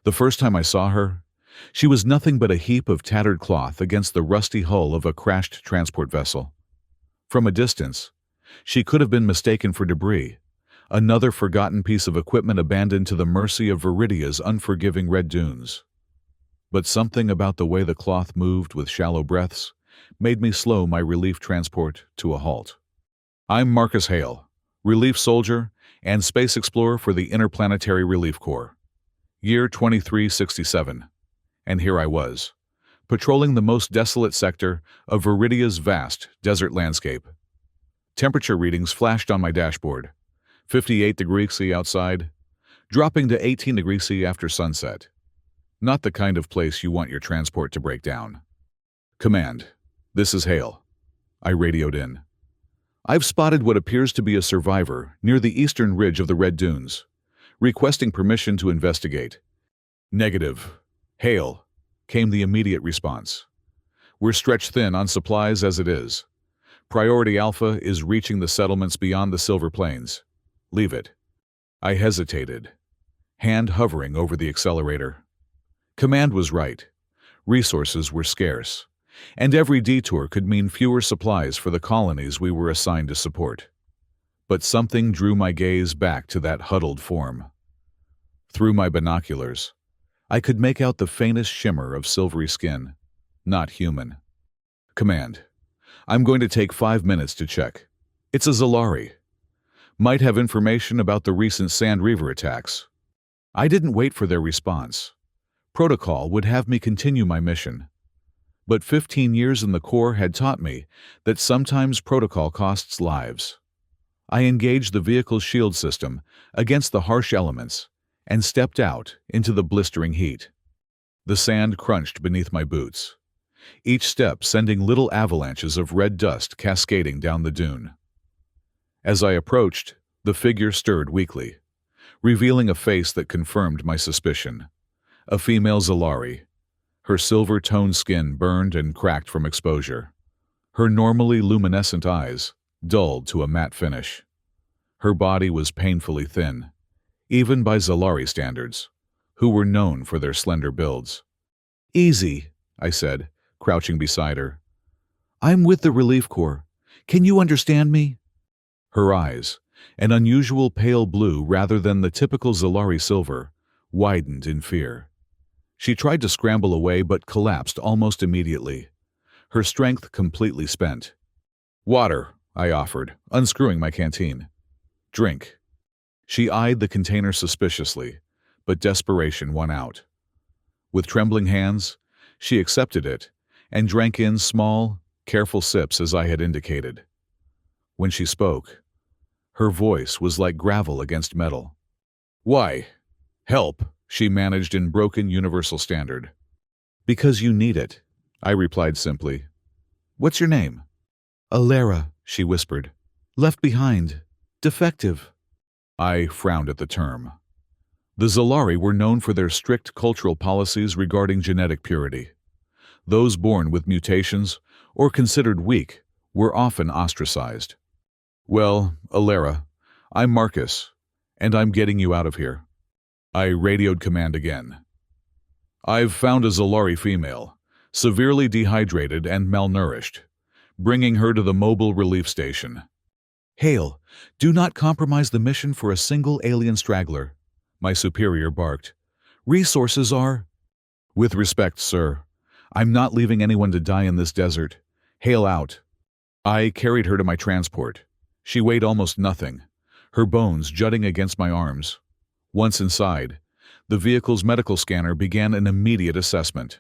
The first time I saw her, she was nothing but a heap of tattered cloth against the rusty hull of a crashed transport vessel. From a distance, she could have been mistaken for debris, another forgotten piece of equipment abandoned to the mercy of Viridia's unforgiving red dunes. But something about the way the cloth moved with shallow breaths made me slow my relief transport to a halt. I'm Marcus Hale, relief soldier and space explorer for the Interplanetary Relief Corps. Year 2367. And here I was, patrolling the most desolate sector of Viridia's vast desert landscape. Temperature readings flashed on my dashboard. 58 degrees C outside, dropping to 18 degrees C after sunset. Not the kind of place you want your transport to break down. Command, this is Hale. I radioed in. I've spotted what appears to be a survivor near the eastern ridge of the Red Dunes, requesting permission to investigate. Negative. Hale, came the immediate response. We're stretched thin on supplies as it is. Priority Alpha is reaching the settlements beyond the Silver Plains. Leave it. I hesitated, hand hovering over the accelerator. Command was right. Resources were scarce, and every detour could mean fewer supplies for the colonies we were assigned to support. But something drew my gaze back to that huddled form. Through my binoculars, I could make out the faintest shimmer of silvery skin, not human. Command, I'm going to take 5 minutes to check. It's a Zalari. Might have information about the recent Sand Reaver attacks. I didn't wait for their response. Protocol would have me continue my mission. But 15 years in the Corps had taught me that sometimes protocol costs lives. I engaged the vehicle's shield system against the harsh elements and stepped out into the blistering heat. The sand crunched beneath my boots, each step sending little avalanches of red dust cascading down the dune. As I approached, the figure stirred weakly, revealing a face that confirmed my suspicion. A female Zalari, her silver-toned skin burned and cracked from exposure, her normally luminescent eyes dulled to a matte finish. Her body was painfully thin, even by Zalari standards, who were known for their slender builds. "Easy," I said, crouching beside her. "I'm with the Relief Corps. Can you understand me?" Her eyes, an unusual pale blue rather than the typical Zalari silver, widened in fear. She tried to scramble away but collapsed almost immediately, her strength completely spent. "Water," I offered, unscrewing my canteen. "Drink." She eyed the container suspiciously, but desperation won out. With trembling hands, she accepted it and drank in small, careful sips as I had indicated. When she spoke, her voice was like gravel against metal. "Why? Help," she managed in broken universal standard. "Because you need it," I replied simply. "What's your name?" "Alara," she whispered. "Left behind. Defective." I frowned at the term. The Zalari were known for their strict cultural policies regarding genetic purity. Those born with mutations or considered weak were often ostracized. "Well, Alara, I'm Marcus, and I'm getting you out of here." I radioed command again. "I've found a Zalari female, severely dehydrated and malnourished, bringing her to the mobile relief station." "Hale, do not compromise the mission for a single alien straggler," my superior barked. "Resources are—" "With respect, sir, I'm not leaving anyone to die in this desert. Hale out." I carried her to my transport. She weighed almost nothing, her bones jutting against my arms. Once inside, the vehicle's medical scanner began an immediate assessment.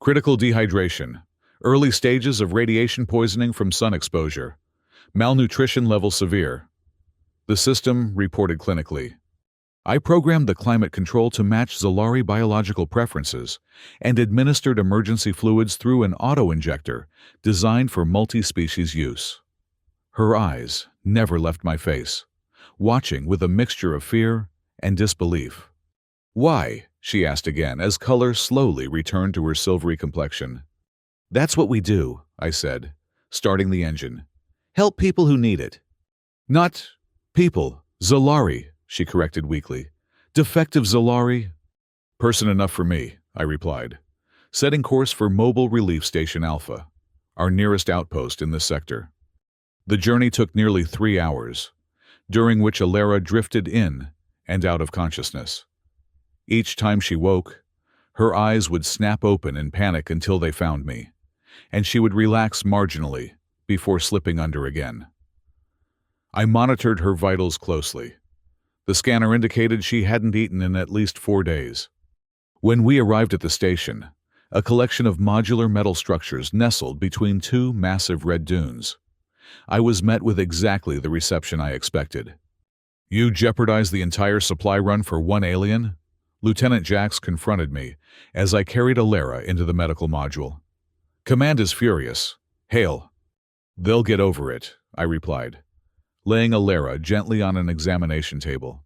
Critical dehydration, early stages of radiation poisoning from sun exposure, malnutrition level severe. The system reported clinically. I programmed the climate control to match Zalari biological preferences and administered emergency fluids through an auto-injector designed for multi-species use. Her eyes never left my face, watching with a mixture of fear and disbelief. "Why?" she asked again as color slowly returned to her silvery complexion. "That's what we do," I said, starting the engine. "Help people who need it." "Not people, Zalari," she corrected weakly. "Defective Zalari." Person enough for me, I replied, setting course for Mobile Relief Station Alpha, our nearest outpost in this sector. The journey took nearly 3 hours, during which Alara drifted in and out of consciousness. Each time she woke, her eyes would snap open in panic until they found me, and she would relax marginally before slipping under again. I monitored her vitals closely. The scanner indicated she hadn't eaten in at least 4 days. When we arrived at the station, a collection of modular metal structures nestled between 2 massive red dunes, I was met with exactly the reception I expected. "You jeopardized the entire supply run for one alien?" Lieutenant Jax confronted me as I carried Alara into the medical module. "Command is furious. Hail." "They'll get over it," I replied, laying Alara gently on an examination table.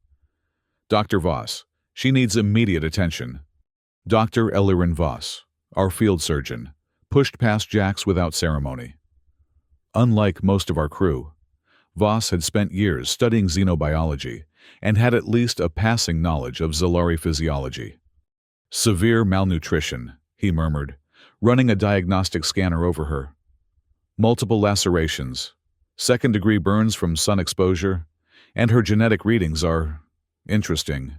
"Dr. Voss, she needs immediate attention." Dr. Ellerin Voss, our field surgeon, pushed past Jax without ceremony. Unlike most of our crew, Voss had spent years studying xenobiology and had at least a passing knowledge of Zalari physiology. "Severe malnutrition," he murmured, running a diagnostic scanner over her. "Multiple lacerations, second-degree burns from sun exposure, and her genetic readings are interesting."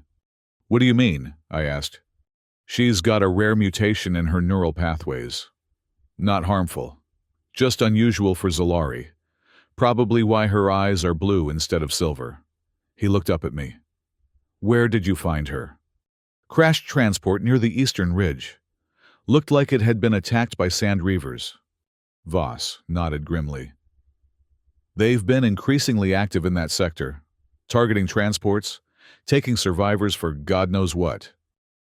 "What do you mean?" I asked. "She's got a rare mutation in her neural pathways. Not harmful, just unusual for Zalari. Probably why her eyes are blue instead of silver." He looked up at me. "Where did you find her?" "Crashed transport near the eastern ridge. Looked like it had been attacked by sand reavers." Voss nodded grimly. "They've been increasingly active in that sector, targeting transports, taking survivors for God knows what."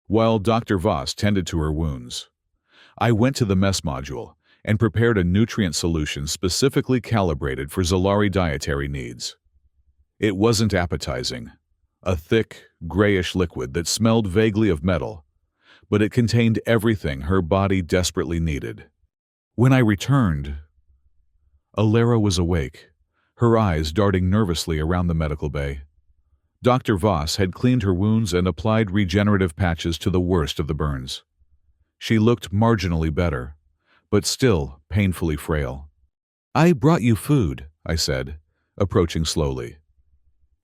While Dr. Voss tended to her wounds, I went to the mess module and prepared a nutrient solution specifically calibrated for Zalari dietary needs. It wasn't appetizing, a thick, grayish liquid that smelled vaguely of metal, but it contained everything her body desperately needed. When I returned, Alara was awake, her eyes darting nervously around the medical bay. Dr. Voss had cleaned her wounds and applied regenerative patches to the worst of the burns. She looked marginally better, but still painfully frail. "I brought you food," I said, approaching slowly.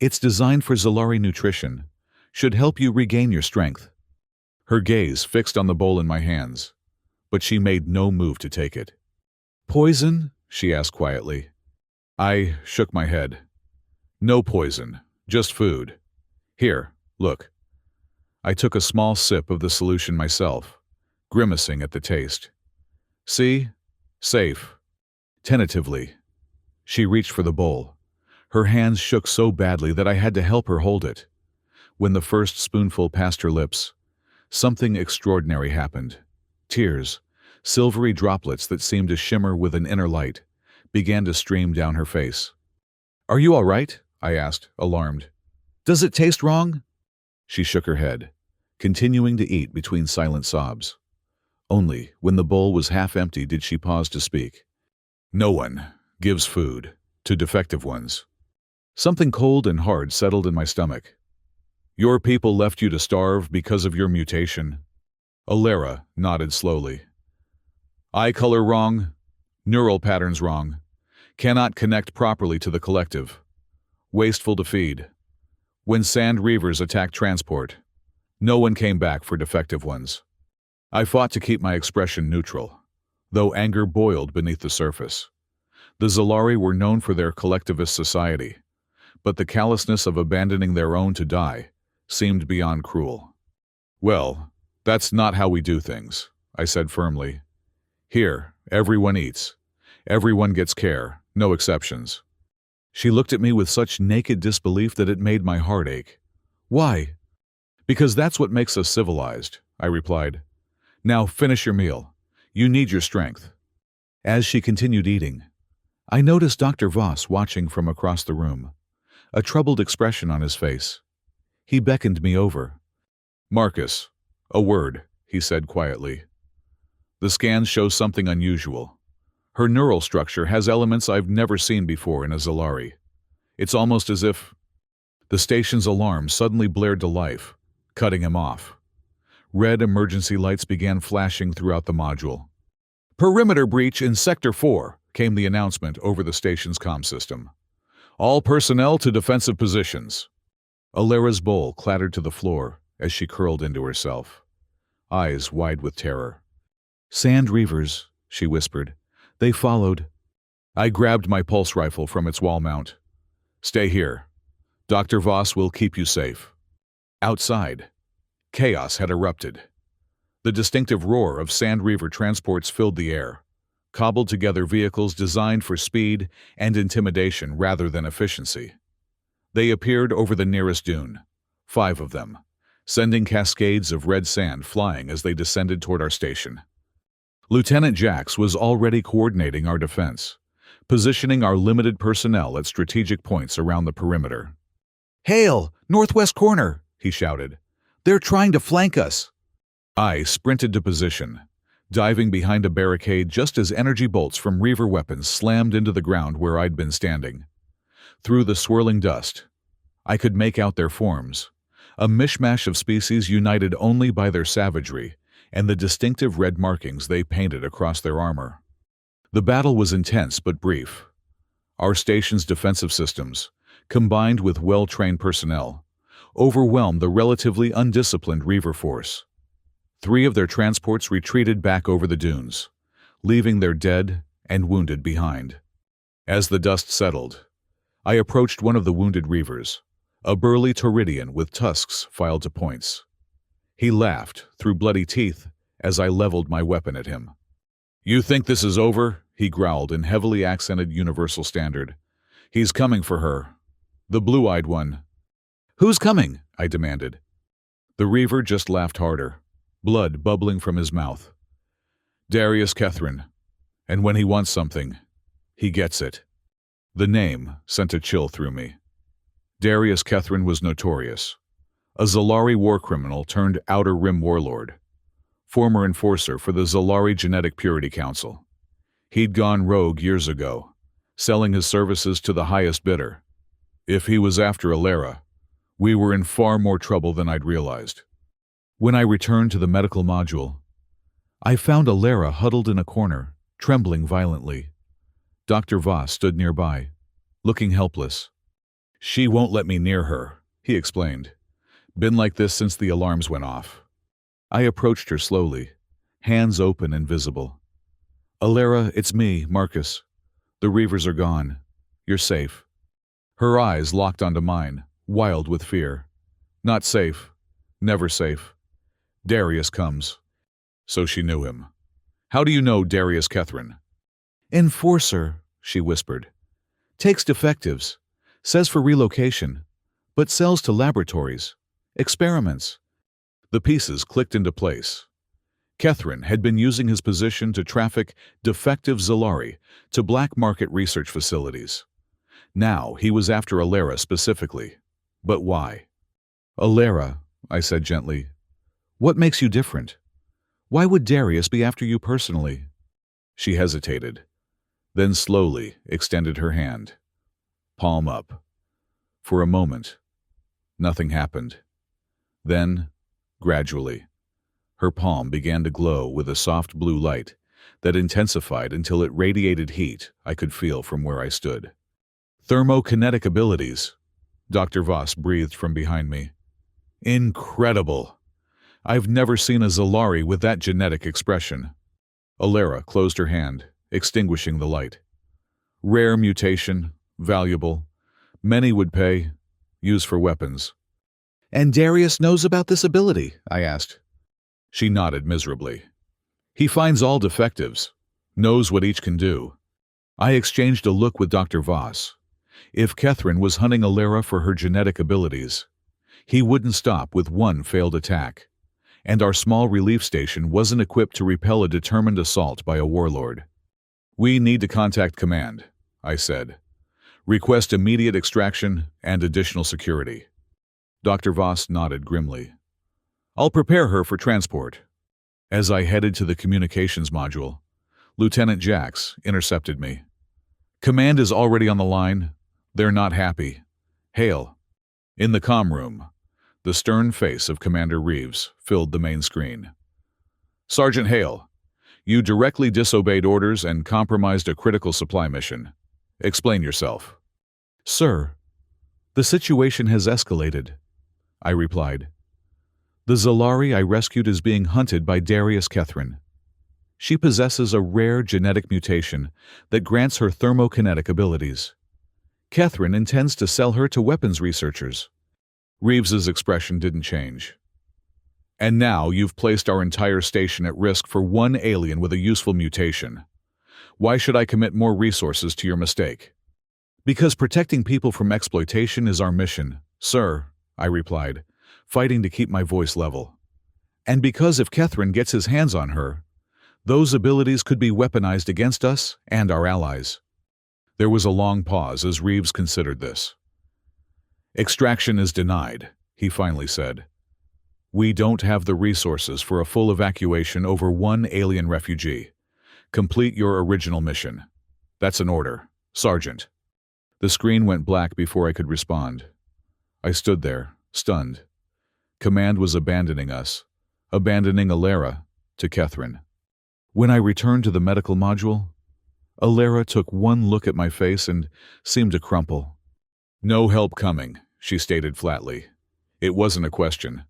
"It's designed for Zalari nutrition. Should help you regain your strength." Her gaze fixed on the bowl in my hands, but she made no move to take it. "Poison?" she asked quietly. I shook my head. "No poison, just food. Here, look." I took a small sip of the solution myself, grimacing at the taste. "See? Safe." Tentatively, she reached for the bowl. Her hands shook so badly that I had to help her hold it. When the first spoonful passed her lips, something extraordinary happened. Tears, silvery droplets that seemed to shimmer with an inner light, began to stream down her face. "Are you all right?" I asked, alarmed. "Does it taste wrong?" She shook her head, continuing to eat between silent sobs. Only when the bowl was half empty did she pause to speak. "No one gives food to defective ones." Something cold and hard settled in my stomach. "Your people left you to starve because of your mutation?" Alara nodded slowly. "Eye color wrong, neural patterns wrong, cannot connect properly to the collective, wasteful to feed. When sand reavers attacked transport, no one came back for defective ones." I fought to keep my expression neutral, though anger boiled beneath the surface. The Zalari were known for their collectivist society, but the callousness of abandoning their own to die seemed beyond cruel. "Well, that's not how we do things," I said firmly. "Here, everyone eats. Everyone gets care, no exceptions." She looked at me with such naked disbelief that it made my heart ache. "Why?" "Because that's what makes us civilized," I replied. "Now finish your meal. You need your strength." As she continued eating, I noticed Dr. Voss watching from across the room, a troubled expression on his face. He beckoned me over. "Marcus, a word," he said quietly. "The scans show something unusual. Her neural structure has elements I've never seen before in a Zalari. It's almost as if..." The station's alarm suddenly blared to life, cutting him off. Red emergency lights began flashing throughout the module. "Perimeter breach in Sector 4, came the announcement over the station's comm system. "All personnel to defensive positions." Alera's bowl clattered to the floor as she curled into herself, eyes wide with terror. "Sand Reavers," she whispered. "They followed." I grabbed my pulse rifle from its wall mount. "Stay here. Dr. Voss will keep you safe." Outside, chaos had erupted. The distinctive roar of Sand Reaver transports filled the air, cobbled together vehicles designed for speed and intimidation rather than efficiency. They appeared over the nearest dune, 5 of them, sending cascades of red sand flying as they descended toward our station. Lieutenant Jax was already coordinating our defense, positioning our limited personnel at strategic points around the perimeter. "Hail, northwest corner!" he shouted. "They're trying to flank us!" I sprinted to position, diving behind a barricade just as energy bolts from Reaver weapons slammed into the ground where I'd been standing. Through the swirling dust, I could make out their forms, a mishmash of species united only by their savagery and the distinctive red markings they painted across their armor. The battle was intense but brief. Our station's defensive systems, combined with well-trained personnel, overwhelmed the relatively undisciplined Reaver force. 3 of their transports retreated back over the dunes, leaving their dead and wounded behind. As the dust settled, I approached one of the wounded Reavers, a burly Toridian with tusks filed to points. He laughed through bloody teeth as I leveled my weapon at him. "You think this is over?" he growled in heavily accented Universal Standard. "He's coming for her. The blue-eyed one." "Who's coming?" I demanded. The Reaver just laughed harder, blood bubbling from his mouth. "Darius Kethrin. And when he wants something, he gets it." The name sent a chill through me. Darius Kethrin was notorious. A Zalari war criminal turned Outer Rim warlord. Former enforcer for the Zalari Genetic Purity Council. He'd gone rogue years ago, selling his services to the highest bidder. If he was after Alera, we were in far more trouble than I'd realized. When I returned to the medical module, I found Alera huddled in a corner, trembling violently. Dr. Voss stood nearby, looking helpless. "She won't let me near her," he explained. "Been like this since the alarms went off." I approached her slowly, hands open and visible. "Alera, it's me, Marcus. The Reavers are gone. You're safe." Her eyes locked onto mine, wild with fear. "Not safe. Never safe. Darius comes." So she knew him. "How do you know Darius Kethrin?" "Enforcer," she whispered. "Takes defectives. Says for relocation. But sells to laboratories. Experiments." The pieces clicked into place. Kethrin had been using his position to traffic defective Zalari to black market research facilities. Now he was after Alera specifically. But why? "Alera," I said gently. "What makes you different? Why would Darius be after you personally?" She hesitated, then slowly extended her hand, palm up. For a moment, nothing happened. Then, gradually, her palm began to glow with a soft blue light that intensified until it radiated heat I could feel from where I stood. "Thermokinetic abilities," Dr. Voss breathed from behind me. "Incredible! I've never seen a Zalari with that genetic expression." Alera closed her hand, extinguishing the light. "Rare mutation, valuable. Many would pay. Use for weapons." "And Darius knows about this ability?" I asked. She nodded miserably. "He finds all defectives, knows what each can do." I exchanged a look with Dr. Voss. If Kethrin was hunting Alera for her genetic abilities, he wouldn't stop with one failed attack. And our small relief station wasn't equipped to repel a determined assault by a warlord. "We need to contact command," I said. "Request immediate extraction and additional security." Dr. Voss nodded grimly. "I'll prepare her for transport." As I headed to the communications module, Lieutenant Jax intercepted me. "Command is already on the line. They're not happy. Hail." In the comm room, The stern face of Commander Reeves filled the main screen. "Sergeant Hale, you directly disobeyed orders and compromised a critical supply mission. Explain yourself." "Sir, the situation has escalated," I replied. "The Zalari I rescued is being hunted by Darius Kethrin. She possesses a rare genetic mutation that grants her thermokinetic abilities. Kethrin intends to sell her to weapons researchers." Reeves's expression didn't change. "And now you've placed our entire station at risk for one alien with a useful mutation. Why should I commit more resources to your mistake?" "Because protecting people from exploitation is our mission, sir," I replied, fighting to keep my voice level. "And because if Kethrin gets his hands on her, those abilities could be weaponized against us and our allies." There was a long pause as Reeves considered this. "Extraction is denied," he finally said. "We don't have the resources for a full evacuation over one alien refugee. Complete your original mission. That's an order, Sergeant." The screen went black before I could respond. I stood there, stunned. Command was abandoning us, abandoning Alara to Kethrin. When I returned to the medical module, Alara took one look at my face and seemed to crumple. "No help coming," she stated flatly. It wasn't a question.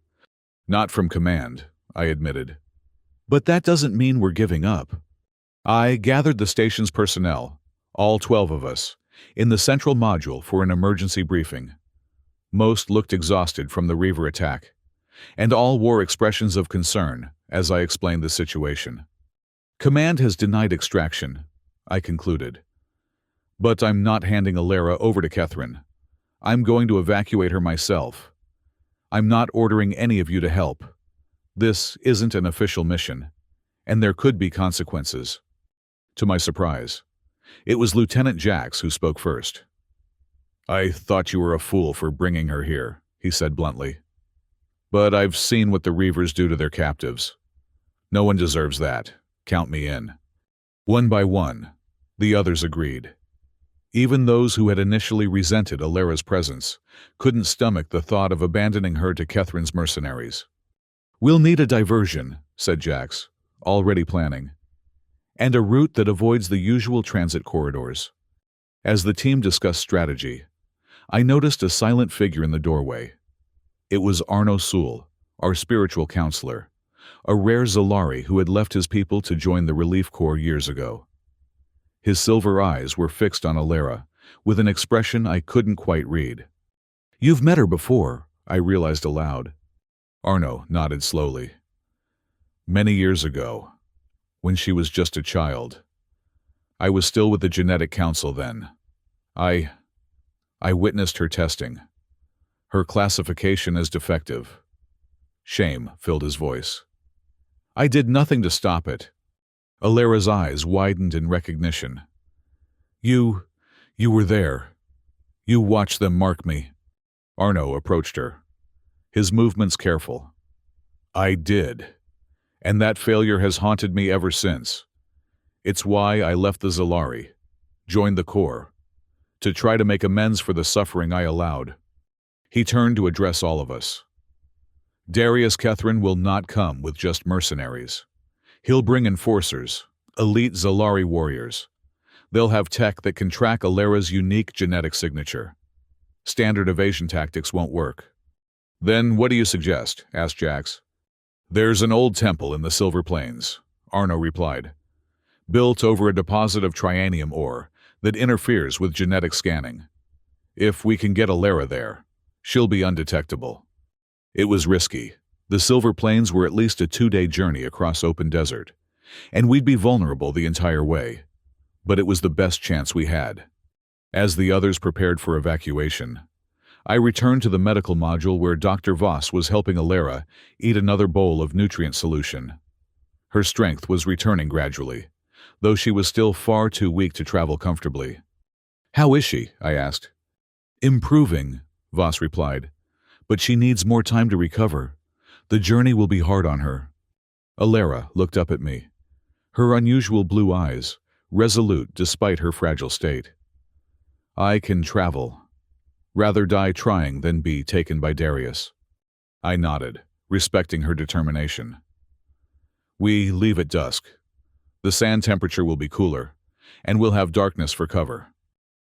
"Not from Command," I admitted. "But that doesn't mean we're giving up." I gathered the station's personnel, all 12 of us, in the central module for an emergency briefing. Most looked exhausted from the Reaver attack, and all wore expressions of concern as I explained the situation. "Command has denied extraction," I concluded. "But I'm not handing Alara over to Kethrin. I'm going to evacuate her myself. I'm not ordering any of you to help. This isn't an official mission, and there could be consequences." To my surprise, it was Lieutenant Jax who spoke first. "I thought you were a fool for bringing her here," he said bluntly. "But I've seen what the Reavers do to their captives. No one deserves that. Count me in." One by one, the others agreed. Even those who had initially resented Alara's presence couldn't stomach the thought of abandoning her to Kethrin's mercenaries. "We'll need a diversion," said Jax, already planning, "and a route that avoids the usual transit corridors." As the team discussed strategy, I noticed a silent figure in the doorway. It was Arno Sul, our spiritual counselor, a rare Zalari who had left his people to join the Relief Corps years ago. His silver eyes were fixed on Alara, with an expression I couldn't quite read. "You've met her before," I realized aloud. Arno nodded slowly. "Many years ago, when she was just a child. I was still with the Genetic Council then. I witnessed her testing. Her classification as defective." Shame filled his voice. "I did nothing to stop it." Alara's eyes widened in recognition. You were there. You watched them mark me." Arno approached her, his movements careful. "I did. And that failure has haunted me ever since. It's why I left the Zalari, joined the Corps, to try to make amends for the suffering I allowed." He turned to address all of us. "Darius Kethrin will not come with just mercenaries. He'll bring enforcers, elite Zalari warriors. They'll have tech that can track Alara's unique genetic signature. Standard evasion tactics won't work." "Then what do you suggest?" asked Jax. "There's an old temple in the Silver Plains," Arno replied, "built over a deposit of trianium ore that interferes with genetic scanning. If we can get Alara there, she'll be undetectable." It was risky. The Silver Plains were at least a 2-day journey across open desert, and we'd be vulnerable the entire way. But it was the best chance we had. As the others prepared for evacuation, I returned to the medical module where Dr. Voss was helping Alara eat another bowl of nutrient solution. Her strength was returning gradually, though she was still far too weak to travel comfortably. "How is she?" I asked. "Improving," Voss replied, "but she needs more time to recover. The journey will be hard on her." Alara looked up at me, her unusual blue eyes resolute despite her fragile state. "I can travel. Rather die trying than be taken by Darius." I nodded, respecting her determination. We leave at dusk. The sand temperature will be cooler, and we'll have darkness for cover.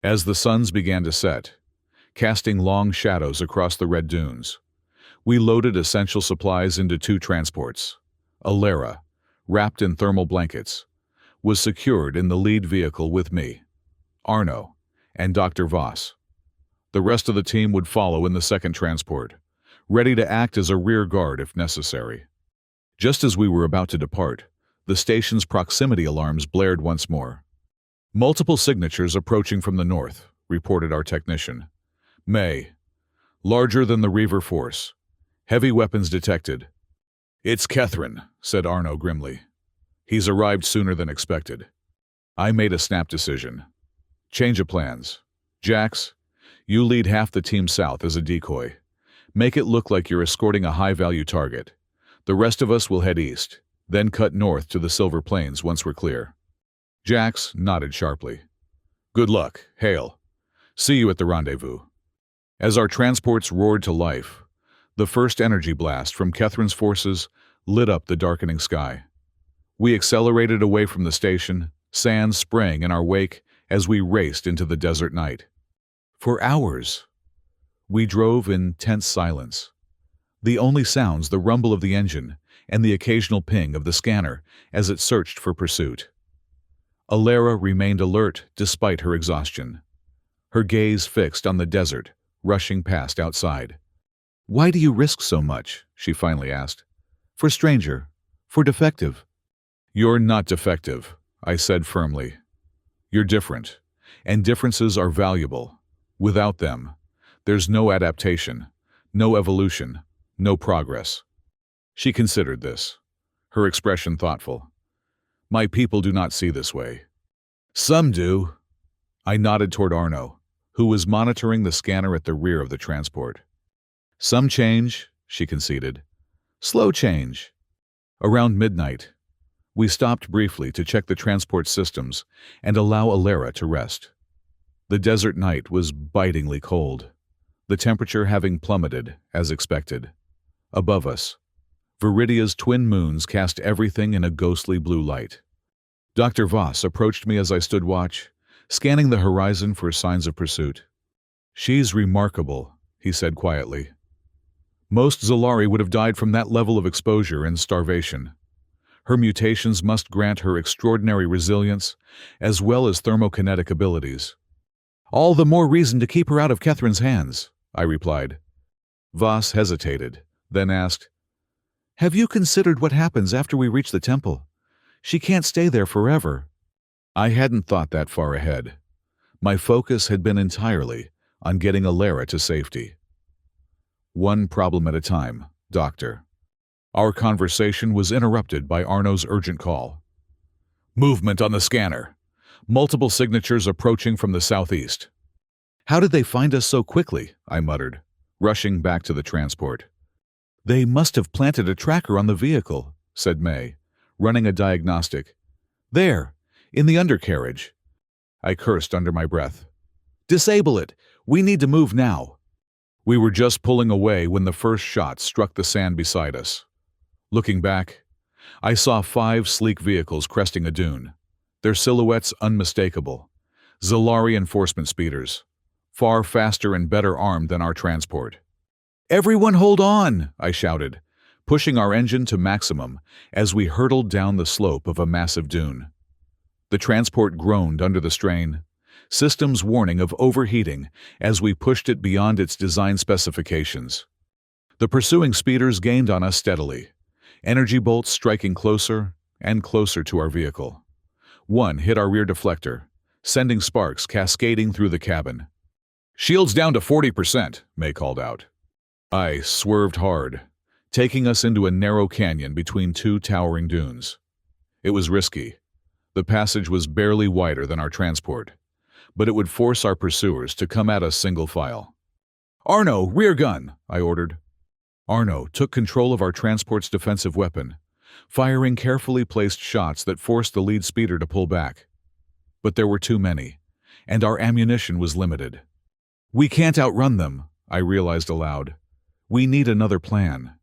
As the suns began to set, casting long shadows across the red dunes, we loaded essential supplies into 2 transports. Alara, wrapped in thermal blankets, was secured in the lead vehicle with me, Arno, and Dr. Voss. The rest of the team would follow in the second transport, ready to act as a rear guard if necessary. Just as we were about to depart, the station's proximity alarms blared once more. Multiple signatures approaching from the north, reported our technician. May. Larger than the Reaver force. Heavy weapons detected. It's Kethren, said Arno grimly. He's arrived sooner than expected. I made a snap decision. Change of plans. Jax, you lead half the team south as a decoy. Make it look like you're escorting a high-value target. The rest of us will head east, then cut north to the Silver Plains once we're clear. Jax nodded sharply. Good luck, Hale. See you at the rendezvous. As our transports roared to life, the first energy blast from Kethren's forces lit up the darkening sky. We accelerated away from the station, sand spraying in our wake as we raced into the desert night. For hours, we drove in tense silence. The only sounds the rumble of the engine and the occasional ping of the scanner as it searched for pursuit. Alara remained alert despite her exhaustion, her gaze fixed on the desert, rushing past outside. Why do you risk so much? She finally asked. For stranger. For defective. You're not defective, I said firmly. You're different, and differences are valuable. Without them, there's no adaptation, no evolution, no progress. She considered this, her expression thoughtful. My people do not see this way. Some do. I nodded toward Arno, who was monitoring the scanner at the rear of the transport. Some change, she conceded. Slow change. Around midnight, we stopped briefly to check the transport systems and allow Alara to rest. The desert night was bitingly cold, the temperature having plummeted, as expected. Above us, Viridia's twin moons cast everything in a ghostly blue light. Dr. Voss approached me as I stood watch, scanning the horizon for signs of pursuit. She's remarkable, he said quietly. Most Zolari would have died from that level of exposure and starvation. Her mutations must grant her extraordinary resilience, as well as thermokinetic abilities. All the more reason to keep her out of Kethren's hands, I replied. Voss hesitated, then asked, Have you considered what happens after we reach the temple? She can't stay there forever. I hadn't thought that far ahead. My focus had been entirely on getting Alara to safety. One problem at a time, Doctor. Our conversation was interrupted by Arno's urgent call. Movement on the scanner. Multiple signatures approaching from the southeast. How did they find us so quickly? I muttered, rushing back to the transport. They must have planted a tracker on the vehicle, said May, running a diagnostic. There, in the undercarriage. I cursed under my breath. Disable it. We need to move now. We were just pulling away when the first shot struck the sand beside us. Looking back, I saw 5 sleek vehicles cresting a dune, their silhouettes unmistakable. Zolari enforcement speeders, far faster and better armed than our transport. Everyone hold on, I shouted, pushing our engine to maximum as we hurtled down the slope of a massive dune. The transport groaned under the strain, systems warning of overheating as we pushed it beyond its design specifications. The pursuing speeders gained on us steadily, energy bolts striking closer and closer to our vehicle. One hit our rear deflector, sending sparks cascading through the cabin. Shields down to 40%, May called out. I swerved hard, taking us into a narrow canyon between 2 towering dunes. It was risky. The passage was barely wider than our transport, but it would force our pursuers to come at us single file. Arno, rear gun, I ordered. Arno took control of our transport's defensive weapon, firing carefully placed shots that forced the lead speeder to pull back. But there were too many, and our ammunition was limited. We can't outrun them, I realized aloud. We need another plan.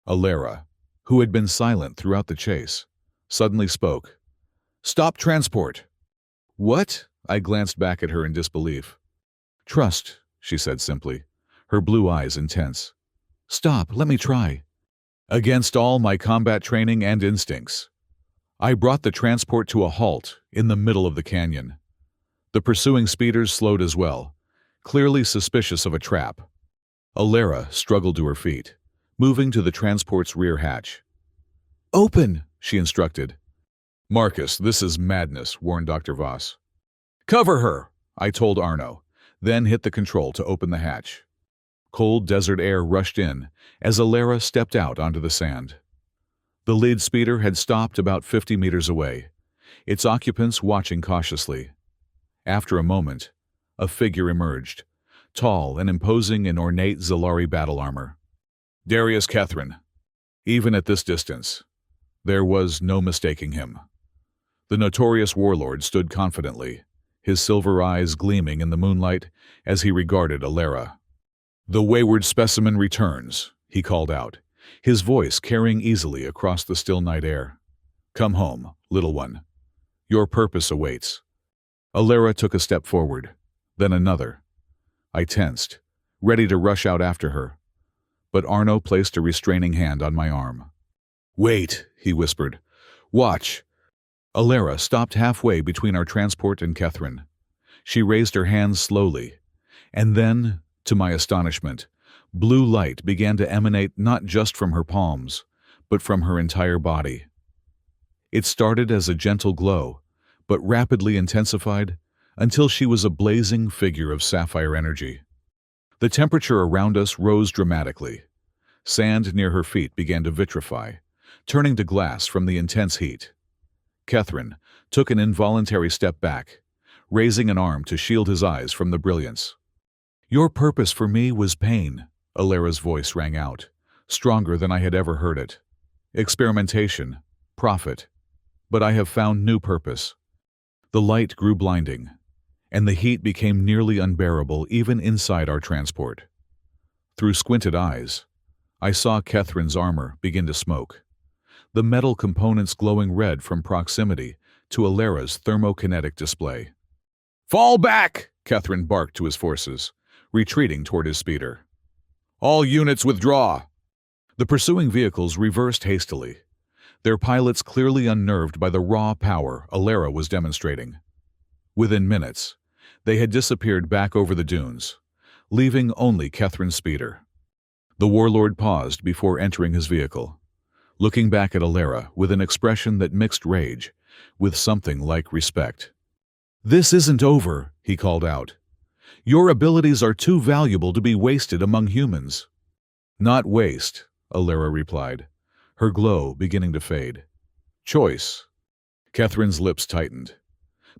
Alara, who had been silent throughout the chase, suddenly spoke. Stop transport! What? I glanced back at her in disbelief. Trust, she said simply, her blue eyes intense. Stop, let me try. Against all my combat training and instincts, I brought the transport to a halt in the middle of the canyon. The pursuing speeders slowed as well, clearly suspicious of a trap. Alara struggled to her feet, moving to the transport's rear hatch. Open, she instructed. Marcus, this is madness, warned Dr. Voss. Cover her, I told Arno, then hit the control to open the hatch. Cold desert air rushed in as Alara stepped out onto the sand. The lead speeder had stopped about 50 meters away, its occupants watching cautiously. After a moment, a figure emerged, tall and imposing in ornate Zalari battle armor. Darius Kethrin. Even at this distance, there was no mistaking him. The notorious warlord stood confidently, his silver eyes gleaming in the moonlight as he regarded Alara. The wayward specimen returns, he called out, his voice carrying easily across the still night air. Come home, little one. Your purpose awaits. Alara took a step forward, then another. I tensed, ready to rush out after her, but Arno placed a restraining hand on my arm. Wait, he whispered. Watch. Alara stopped halfway between our transport and Kethrin. She raised her hands slowly, and then, to my astonishment, blue light began to emanate not just from her palms, but from her entire body. It started as a gentle glow, but rapidly intensified until she was a blazing figure of sapphire energy. The temperature around us rose dramatically. Sand near her feet began to vitrify, turning to glass from the intense heat. Kethrin took an involuntary step back, raising an arm to shield his eyes from the brilliance. Your purpose for me was pain, Alara's voice rang out, stronger than I had ever heard it. Experimentation, profit. But I have found new purpose. The light grew blinding, and the heat became nearly unbearable even inside our transport. Through squinted eyes, I saw Kethrin's armor begin to smoke, the metal components glowing red from proximity to Alara's thermokinetic display. Fall back! Kethrin barked to his forces, retreating toward his speeder. All units withdraw! The pursuing vehicles reversed hastily, their pilots clearly unnerved by the raw power Alara was demonstrating. Within minutes, they had disappeared back over the dunes, leaving only Kethrin's speeder. The warlord paused before entering his vehicle, looking back at Alara with an expression that mixed rage with something like respect. This isn't over, he called out. Your abilities are too valuable to be wasted among humans. Not waste, Alara replied, her glow beginning to fade. Choice. Kethrin's lips tightened,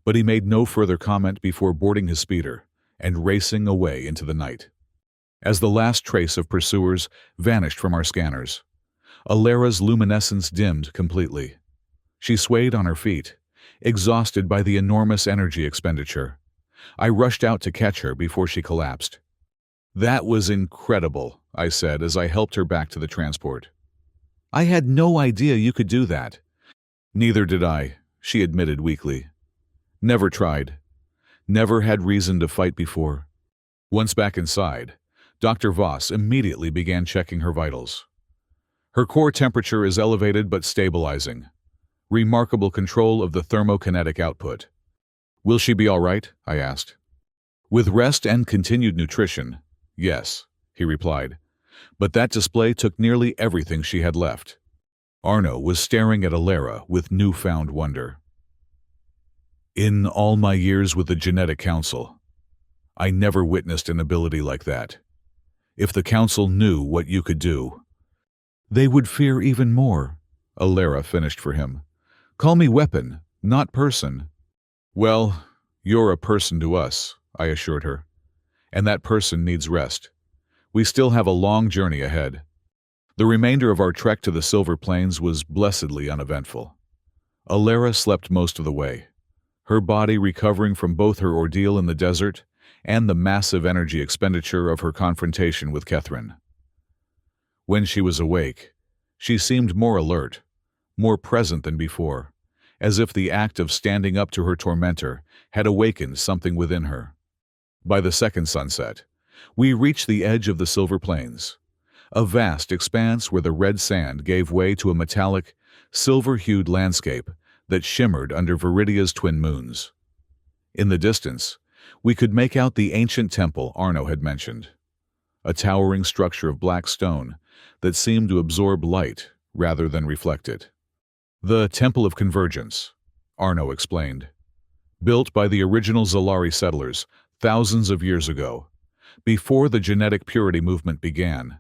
but he made no further comment before boarding his speeder and racing away into the night. As the last trace of pursuers vanished from our scanners, Alara's luminescence dimmed completely. She swayed on her feet, exhausted by the enormous energy expenditure. I rushed out to catch her before she collapsed. That was incredible, I said as I helped her back to the transport. I had no idea you could do that. Neither did I, she admitted weakly. Never tried. Never had reason to fight before. Once back inside, Dr. Voss immediately began checking her vitals. Her core temperature is elevated but stabilizing. Remarkable control of the thermokinetic output. Will she be all right? I asked. With rest and continued nutrition, yes, he replied. But that display took nearly everything she had left. Arno was staring at Alara with newfound wonder. In all my years with the Genetic Council, I never witnessed an ability like that. If the Council knew what you could do, they would fear even more, Alara finished for him. Call me weapon, not person. Well, you're a person to us, I assured her, and that person needs rest. We still have a long journey ahead. The remainder of our trek to the Silver Plains was blessedly uneventful. Alara slept most of the way, her body recovering from both her ordeal in the desert and the massive energy expenditure of her confrontation with Kethrin. When she was awake, she seemed more alert, more present than before, as if the act of standing up to her tormentor had awakened something within her. By the second sunset, we reached the edge of the Silver Plains, a vast expanse where the red sand gave way to a metallic, silver-hued landscape that shimmered under Viridia's twin moons. In the distance, we could make out the ancient temple Arno had mentioned, a towering structure of black stone that seemed to absorb light rather than reflect it. The Temple of Convergence, Arno explained, built by the original Zalari settlers thousands of years ago, before the genetic purity movement began.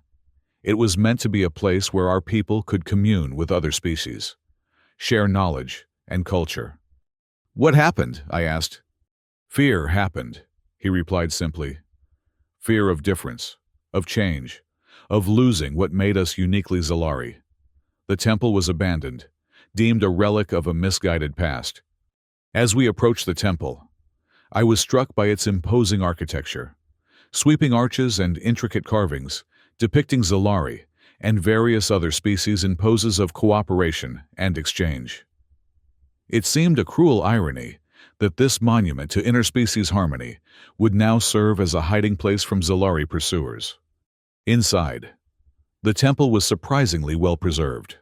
It was meant to be a place where our people could commune with other species, share knowledge and culture. "What happened?" I asked. "Fear happened," he replied simply. "Fear of difference, of change, of losing what made us uniquely Zalari. The temple was abandoned, deemed a relic of a misguided past. As we approached the temple, I was struck by its imposing architecture, sweeping arches and intricate carvings depicting Zalari and various other species in poses of cooperation and exchange. It seemed a cruel irony that this monument to interspecies harmony would now serve as a hiding place from Zalari pursuers. Inside, the temple was surprisingly well preserved,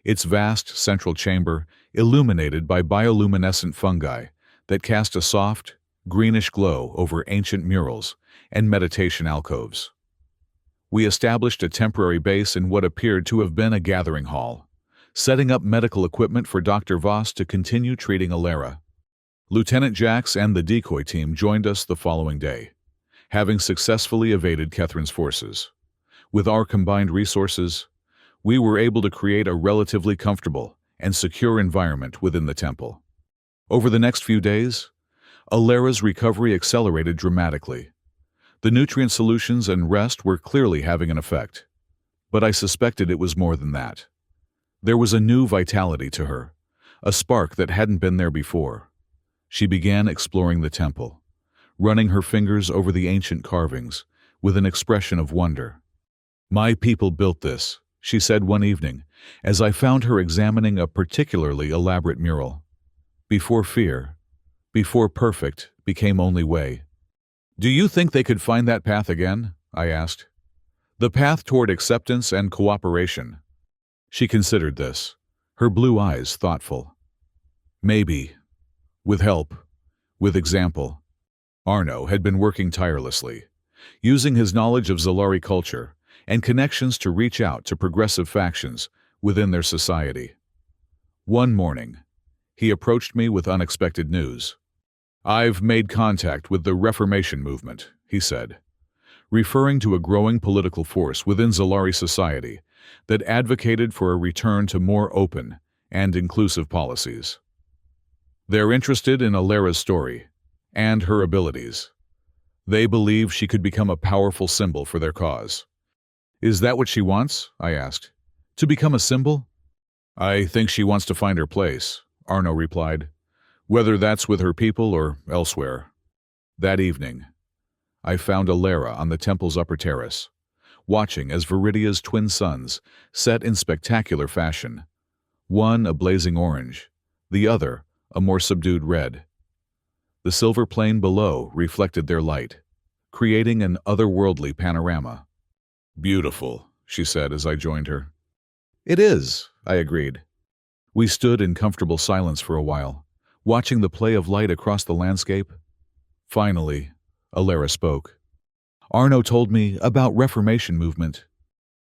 its vast central chamber illuminated by bioluminescent fungi that cast a soft, greenish glow over ancient murals and meditation alcoves. We established a temporary base in what appeared to have been a gathering hall, setting up medical equipment for Dr. Voss to continue treating Alara. Lieutenant Jax and the decoy team joined us the following day, having successfully evaded Catherine's forces. With our combined resources, we were able to create a relatively comfortable and secure environment within the temple. Over the next few days, Alara's recovery accelerated dramatically. The nutrient solutions and rest were clearly having an effect, but I suspected it was more than that. There was a new vitality to her, a spark that hadn't been there before. She began exploring the temple, running her fingers over the ancient carvings with an expression of wonder. "My people built this," she said one evening, as I found her examining a particularly elaborate mural. "Before fear, before perfect became only way." "Do you think they could find that path again?" I asked. "The path toward acceptance and cooperation." She considered this, her blue eyes thoughtful. "Maybe. With help. With example." Arno had been working tirelessly, using his knowledge of Zalari culture and connections to reach out to progressive factions within their society. One morning, he approached me with unexpected news. "I've made contact with the Reformation movement," he said, referring to a growing political force within Zalari society that advocated for a return to more open and inclusive policies. "They're interested in Alara's story and her abilities. They believe she could become a powerful symbol for their cause." "Is that what she wants?" I asked. "To become a symbol?" "I think she wants to find her place," Arno replied, "whether that's with her people or elsewhere." That evening, I found Alara on the temple's upper terrace, watching as Viridia's twin suns set in spectacular fashion, one a blazing orange, the other a more subdued red. The silver plain below reflected their light, creating an otherworldly panorama. "Beautiful," she said as I joined her. "It is," I agreed. We stood in comfortable silence for a while, watching the play of light across the landscape. Finally, Alara spoke. "Arno told me about Reformation movement."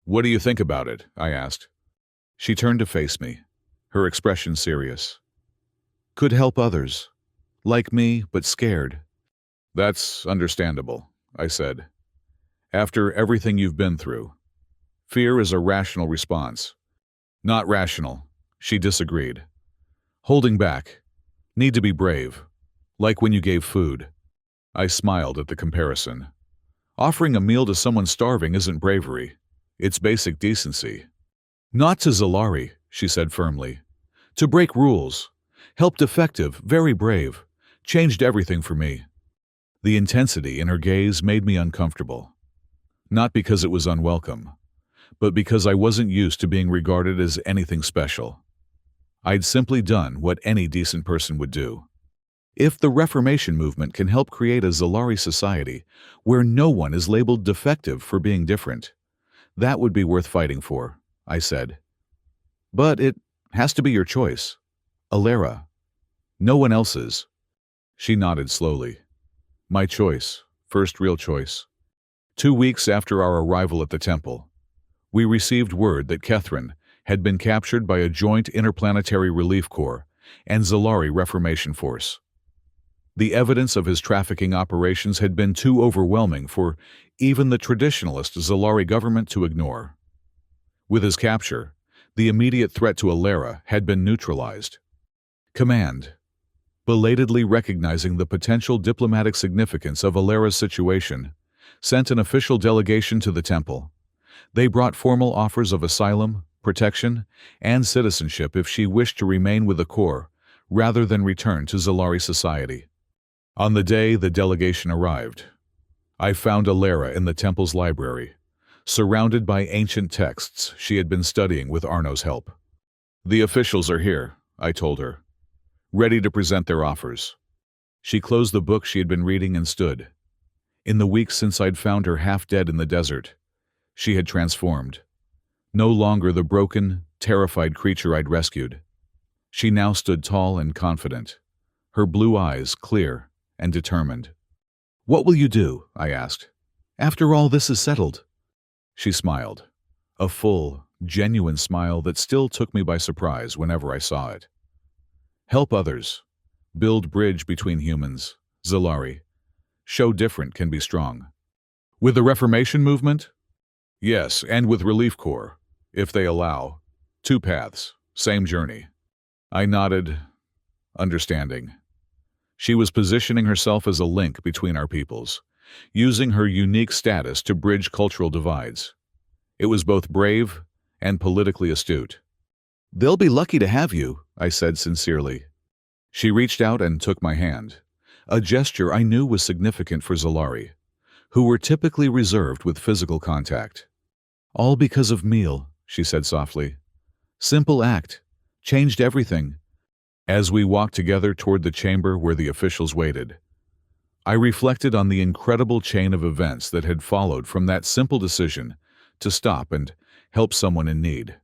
"What do you think about it?" I asked. She turned to face me, her expression serious. "Could help others. Like me, but scared." "That's understandable," I said. "After everything you've been through, fear is a rational response." "Not rational," she disagreed. "Holding back. Need to be brave. Like when you gave food." I smiled at the comparison. "Offering a meal to someone starving isn't bravery. It's basic decency." "Not to Zalari," she said firmly. "To break rules. Helped effective, very brave. Changed everything for me." The intensity in her gaze made me uncomfortable. Not because it was unwelcome, but because I wasn't used to being regarded as anything special. I'd simply done what any decent person would do. If the Reformation movement can help create a Zalari society where no one is labeled defective for being different, that would be worth fighting for, I said. But it has to be your choice. Alera. No one else's. She nodded slowly. My choice. First real choice. 2 weeks after our arrival at the temple, we received word that Kethrin had been captured by a joint interplanetary relief corps and Zalari Reformation Force. The evidence of his trafficking operations had been too overwhelming for even the traditionalist Zalari government to ignore. With his capture, the immediate threat to Alera had been neutralized. Command, belatedly recognizing the potential diplomatic significance of Alera's situation, sent an official delegation to the temple. They brought formal offers of asylum, protection, and citizenship if she wished to remain with the Corps, rather than return to Zalari society. On the day the delegation arrived, I found Alera in the temple's library, surrounded by ancient texts she had been studying with Arno's help. The officials are here, I told her, ready to present their offers. She closed the book she had been reading and stood. In the weeks since I'd found her half dead in the desert, she had transformed. No longer the broken, terrified creature I'd rescued. She now stood tall and confident, her blue eyes clear and determined. What will you do? I asked. After all this is settled. She smiled, a full, genuine smile that still took me by surprise whenever I saw it. Help others. Build bridge between humans. Zalari. Show different can be strong. With the Reformation movement? Yes, and with Relief Corps, if they allow. 2 paths, same journey. I nodded, understanding. She was positioning herself as a link between our peoples, using her unique status to bridge cultural divides. It was both brave and politically astute. They'll be lucky to have you, I said sincerely. She reached out and took my hand, a gesture I knew was significant for Zalari, who were typically reserved with physical contact. All because of meal, she said softly. Simple act. Changed everything. As we walked together toward the chamber where the officials waited, I reflected on the incredible chain of events that had followed from that simple decision to stop and help someone in need.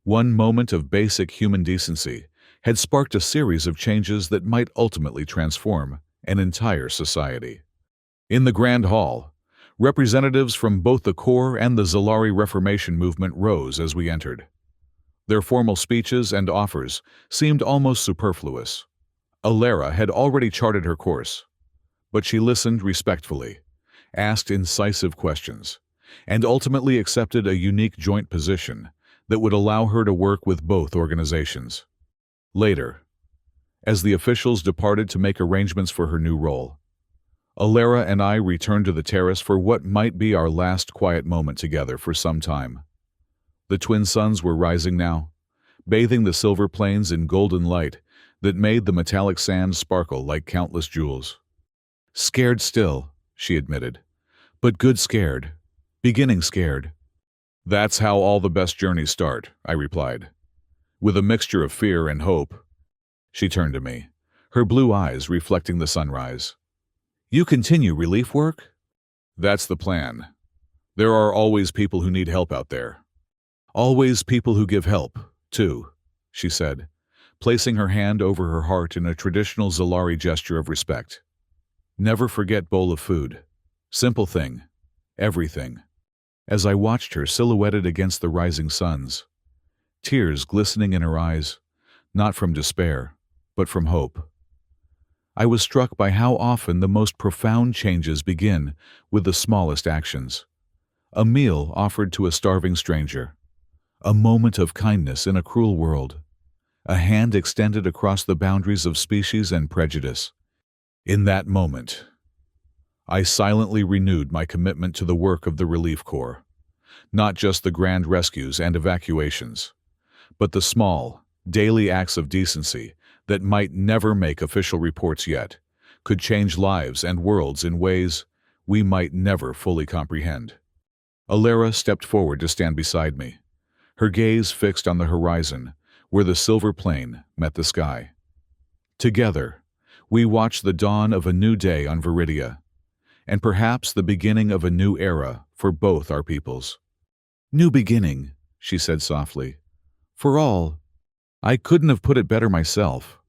One moment of basic human decency had sparked a series of changes that might ultimately transform an entire society. In the Grand Hall, representatives from both the Corps and the Zalari Reformation movement rose as we entered. Their formal speeches and offers seemed almost superfluous. Alera had already charted her course, but she listened respectfully, asked incisive questions, and ultimately accepted a unique joint position that would allow her to work with both organizations. Later, as the officials departed to make arrangements for her new role, Alera and I returned to the terrace for what might be our last quiet moment together for some time. The twin suns were rising now, bathing the silver plains in golden light that made the metallic sand sparkle like countless jewels. Scared still, she admitted, but good scared, beginning scared. That's how all the best journeys start, I replied. With a mixture of fear and hope. She turned to me, her blue eyes reflecting the sunrise. You continue relief work? That's the plan. There are always people who need help out there. Always people who give help, too, she said, placing her hand over her heart in a traditional Zalari gesture of respect. Never forget bowl of food. Simple thing. Everything. As I watched her silhouetted against the rising suns, tears glistening in her eyes, not from despair, but from hope. I was struck by how often the most profound changes begin with the smallest actions. A meal offered to a starving stranger, a moment of kindness in a cruel world, a hand extended across the boundaries of species and prejudice. In that moment, I silently renewed my commitment to the work of the Relief Corps, not just the grand rescues and evacuations, but the small, daily acts of decency that might never make official reports yet, could change lives and worlds in ways we might never fully comprehend. Alara stepped forward to stand beside me, her gaze fixed on the horizon, where the silver plain met the sky. Together, we watched the dawn of a new day on Viridia, and perhaps the beginning of a new era for both our peoples. New beginning, she said softly. For all, I couldn't have put it better myself.